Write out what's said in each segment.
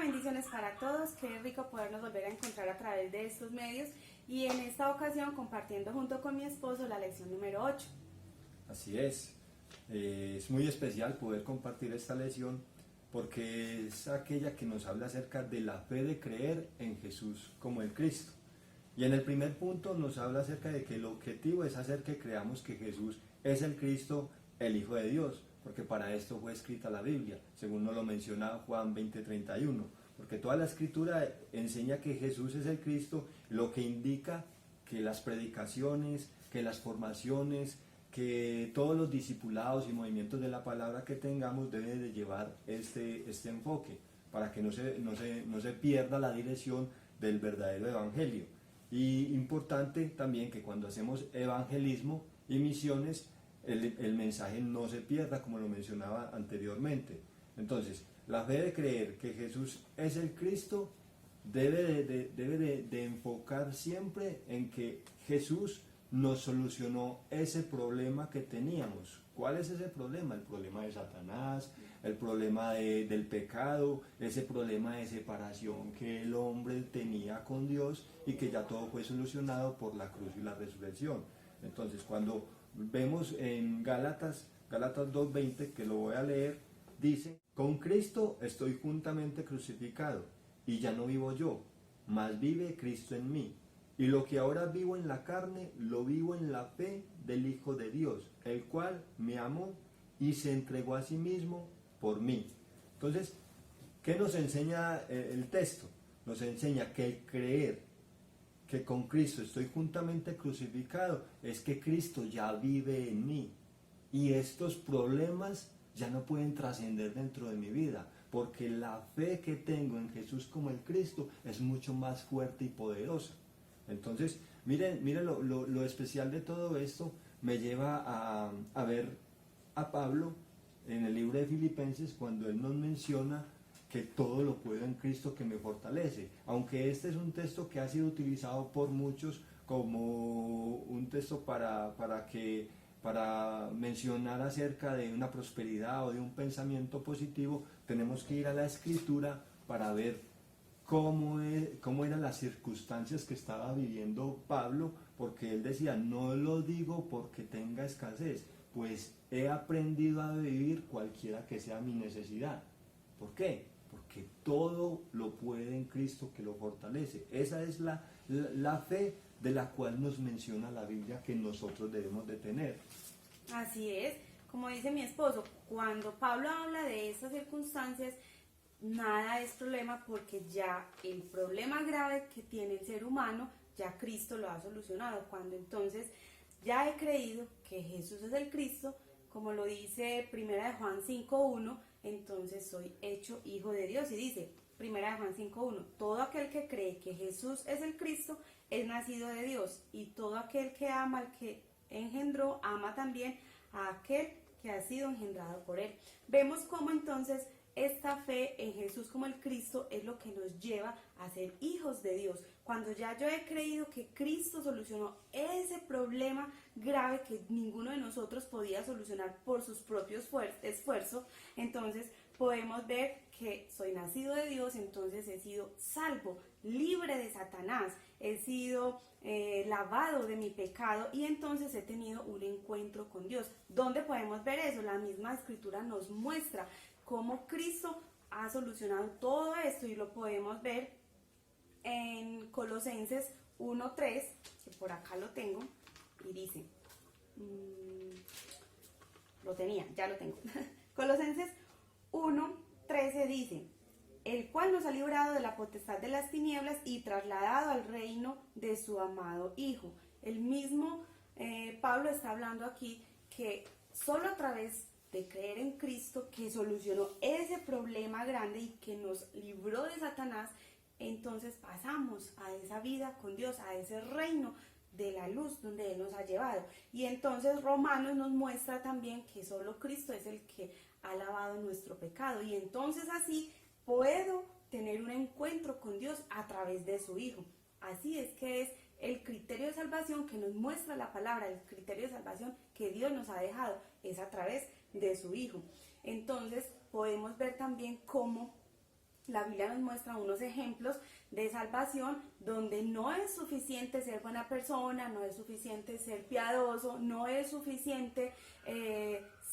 bendiciones para todos, qué rico podernos volver a encontrar a través de estos medios y en esta ocasión compartiendo junto con mi esposo la lección número 8. Así es muy especial poder compartir esta lección porque es aquella que nos habla acerca de la fe de creer en Jesús como el Cristo. Y en el primer punto nos habla acerca de que el objetivo es hacer que creamos que Jesús es el Cristo, el Hijo de Dios, porque para esto fue escrita la Biblia, según nos lo menciona Juan 20:31, porque toda la escritura enseña que Jesús es el Cristo, lo que indica que las predicaciones, que las formaciones, que todos los discipulados y movimientos de la palabra que tengamos deben de llevar este enfoque, para que no se pierda la dirección del verdadero evangelio. Y importante también que cuando hacemos evangelismo y misiones, el mensaje no se pierda, como lo mencionaba anteriormente. Entonces, la fe de creer que Jesús es el Cristo debe de enfocar siempre en que Jesús nos solucionó ese problema que teníamos. ¿Cuál es ese problema? El problema de Satanás, el problema del pecado, ese problema de separación que el hombre tenía con Dios y que ya todo fue solucionado por la cruz y la resurrección. Entonces, cuando vemos en Gálatas 2:20, que lo voy a leer, dice: con Cristo estoy juntamente crucificado, y ya no vivo yo, mas vive Cristo en mí. Y lo que ahora vivo en la carne, lo vivo en la fe del Hijo de Dios, el cual me amó y se entregó a sí mismo por mí. Entonces, ¿qué nos enseña el texto? Nos enseña que el creer que con Cristo estoy juntamente crucificado es que Cristo ya vive en mí. Y estos problemas ya no pueden trascender dentro de mi vida, porque la fe que tengo en Jesús como el Cristo es mucho más fuerte y poderosa. Entonces, miren lo especial de todo esto me lleva a ver a Pablo en el libro de Filipenses, cuando él nos menciona que todo lo puedo en Cristo que me fortalece. Aunque este es un texto que ha sido utilizado por muchos como un texto para mencionar acerca de una prosperidad o de un pensamiento positivo, tenemos que ir a la Escritura para ver cómo eran las circunstancias que estaba viviendo Pablo, porque él decía: no lo digo porque tenga escasez, pues he aprendido a vivir cualquiera que sea mi necesidad. ¿Por qué? Porque todo lo puede en Cristo que lo fortalece. Esa es la fe de la cual nos menciona la Biblia que nosotros debemos de tener. Así es, como dice mi esposo, cuando Pablo habla de estas circunstancias, nada es problema, porque ya el problema grave que tiene el ser humano, ya Cristo lo ha solucionado. Cuando entonces ya he creído que Jesús es el Cristo, como lo dice 1 Juan 5:1, entonces soy hecho hijo de Dios. Y dice 1 Juan 5:1, todo aquel que cree que Jesús es el Cristo es nacido de Dios, y todo aquel que ama al que engendró, ama también a aquel que ha sido engendrado por él. Vemos cómo entonces esta fe en Jesús como el Cristo es lo que nos lleva a ser hijos de Dios. Cuando ya yo he creído que Cristo solucionó ese problema grave que ninguno de nosotros podía solucionar por sus propios esfuerzos, entonces podemos ver que soy nacido de Dios, entonces he sido salvo, libre de Satanás, he sido lavado de mi pecado, y entonces he tenido un encuentro con Dios. ¿Dónde podemos ver eso? La misma Escritura nos muestra cómo Cristo ha solucionado todo esto, y lo podemos ver en Colosenses 1:3, que por acá lo tengo, y dice, ya lo tengo. Colosenses 1:13 dice: el cual nos ha librado de la potestad de las tinieblas y trasladado al reino de su amado Hijo. El mismo Pablo está hablando aquí que solo a través de creer en Cristo, que solucionó ese problema grande y que nos libró de Satanás, entonces pasamos a esa vida con Dios, a ese reino de la luz donde Él nos ha llevado. Y entonces Romanos nos muestra también que solo Cristo es el que ha lavado nuestro pecado, y entonces así puedo tener un encuentro con Dios a través de su Hijo. Así es que es el criterio de salvación que nos muestra la palabra, el criterio de salvación que Dios nos ha dejado es a través de su Hijo. Entonces podemos ver también cómo la Biblia nos muestra unos ejemplos de salvación donde no es suficiente ser buena persona, no es suficiente ser piadoso, no es suficiente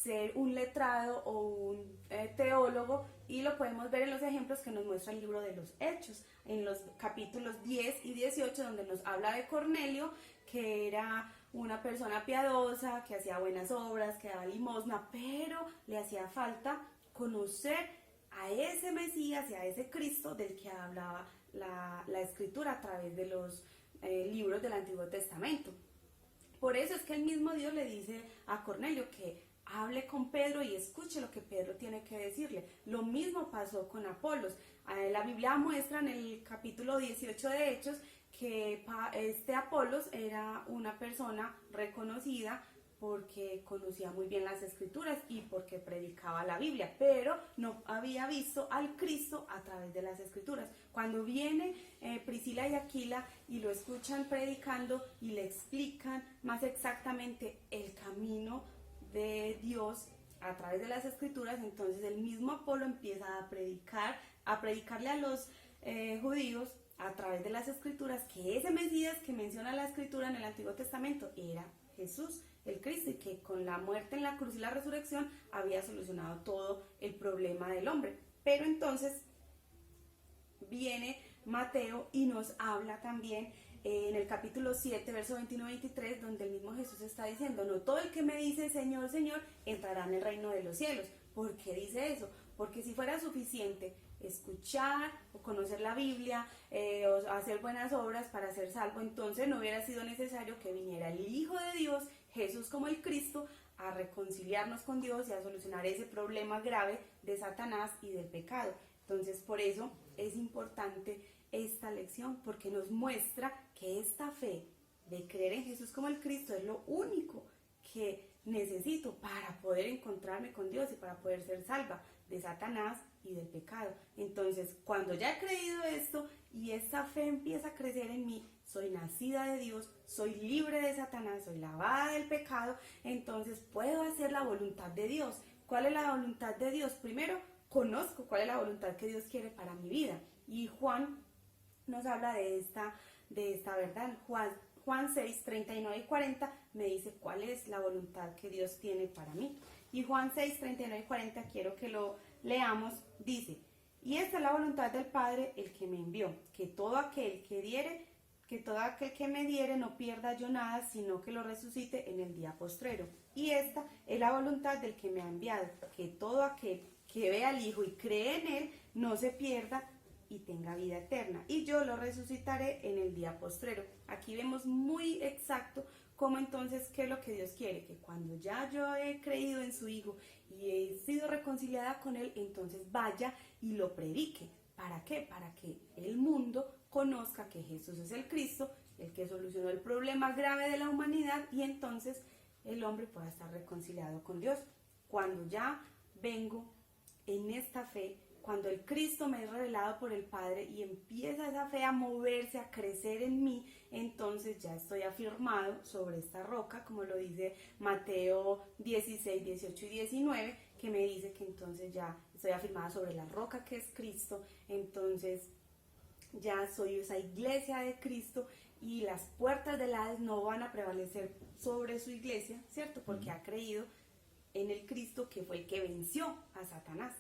ser un letrado o un teólogo, y lo podemos ver en los ejemplos que nos muestra el libro de los Hechos, en los capítulos 10 y 18, donde nos habla de Cornelio, que era una persona piadosa, que hacía buenas obras, que daba limosna, pero le hacía falta conocer a ese Mesías y a ese Cristo del que hablaba la Escritura a través de los libros del Antiguo Testamento. Por eso es que el mismo Dios le dice a Cornelio que hable con Pedro y escuche lo que Pedro tiene que decirle. Lo mismo pasó con Apolos. La Biblia muestra en el capítulo 18 de Hechos que este Apolos era una persona reconocida porque conocía muy bien las Escrituras y porque predicaba la Biblia, pero no había visto al Cristo a través de las Escrituras. Cuando viene Priscila y Aquila y lo escuchan predicando y le explican más exactamente el camino de Dios a través de las Escrituras, entonces el mismo Apolo empieza a predicarle a los judíos a través de las Escrituras que ese Mesías que menciona la Escritura en el Antiguo Testamento era Jesús, el Cristo, y que con la muerte en la cruz y la resurrección había solucionado todo el problema del hombre. Pero entonces viene Mateo y nos habla también en el capítulo 7, verso 21-23, donde el mismo Jesús está diciendo: no todo el que me dice Señor, Señor, entrará en el reino de los cielos. ¿Por qué dice eso? Porque si fuera suficiente escuchar o conocer la Biblia o hacer buenas obras para ser salvo, entonces no hubiera sido necesario que viniera el Hijo de Dios, Jesús como el Cristo, a reconciliarnos con Dios y a solucionar ese problema grave de Satanás y del pecado. Entonces, por eso es importante esta lección, porque nos muestra que esta fe de creer en Jesús como el Cristo es lo único que necesito para poder encontrarme con Dios y para poder ser salva de Satanás y del pecado. Entonces, cuando ya he creído esto y esta fe empieza a crecer en mí, soy nacida de Dios, soy libre de Satanás, soy lavada del pecado, entonces puedo hacer la voluntad de Dios. ¿Cuál es la voluntad de Dios? Primero, conozco cuál es la voluntad que Dios quiere para mi vida. Y Juan nos habla de esta verdad. Juan 6, 39 y 40 me dice cuál es la voluntad que Dios tiene para mí. Y Juan 6, 39 y 40, quiero que lo leamos, dice: y esta es la voluntad del Padre, el que me envió, que todo aquel que me diere no pierda yo nada, sino que lo resucite en el día postrero. Y esta es la voluntad del que me ha enviado, que todo aquel que vea al Hijo y cree en él no se pierda y tenga vida eterna, y yo lo resucitaré en el día postrero. Aquí vemos muy exacto cómo entonces, qué es lo que Dios quiere, que cuando ya yo he creído en su Hijo y he sido reconciliada con él, entonces vaya y lo predique. ¿Para qué? Para que el mundo conozca que Jesús es el Cristo, el que solucionó el problema grave de la humanidad, y entonces el hombre pueda estar reconciliado con Dios. Cuando ya vengo en esta fe, cuando el Cristo me es revelado por el Padre y empieza esa fe a moverse, a crecer en mí, entonces ya estoy afirmado sobre esta roca, como lo dice Mateo 16, 18 y 19, que me dice que entonces ya estoy afirmada sobre la roca que es Cristo. Entonces ya soy esa iglesia de Cristo y las puertas del Hades no van a prevalecer sobre su iglesia, ¿cierto? Porque ha creído en el Cristo que fue el que venció a Satanás.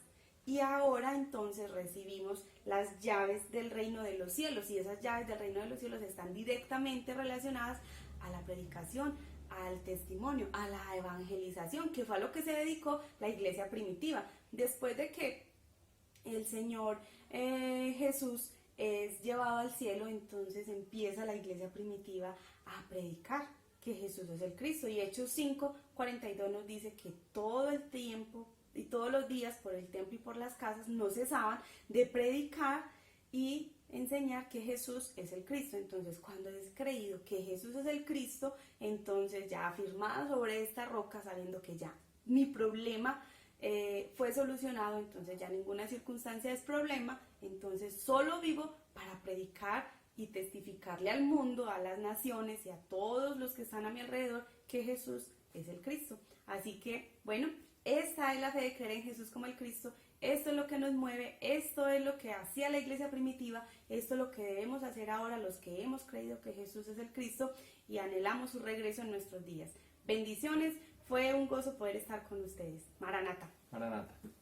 Y ahora entonces recibimos las llaves del reino de los cielos, y esas llaves del reino de los cielos están directamente relacionadas a la predicación, al testimonio, a la evangelización, que fue a lo que se dedicó la iglesia primitiva. Después de que el Señor Jesús es llevado al cielo, entonces empieza la iglesia primitiva a predicar que Jesús es el Cristo. Y Hechos 5, 42 nos dice que todo el tiempo y todos los días por el templo y por las casas no cesaban de predicar y enseñar que Jesús es el Cristo. Entonces, cuando es creído que Jesús es el Cristo, entonces ya afirmada sobre esta roca, sabiendo que ya mi problema fue solucionado, entonces ya ninguna circunstancia es problema, entonces solo vivo para predicar y testificarle al mundo, a las naciones y a todos los que están a mi alrededor que Jesús es el Cristo. Así que, bueno, esta es la fe de creer en Jesús como el Cristo, esto es lo que nos mueve, esto es lo que hacía la iglesia primitiva, esto es lo que debemos hacer ahora los que hemos creído que Jesús es el Cristo y anhelamos su regreso en nuestros días. Bendiciones, fue un gozo poder estar con ustedes. Maranata. Maranata.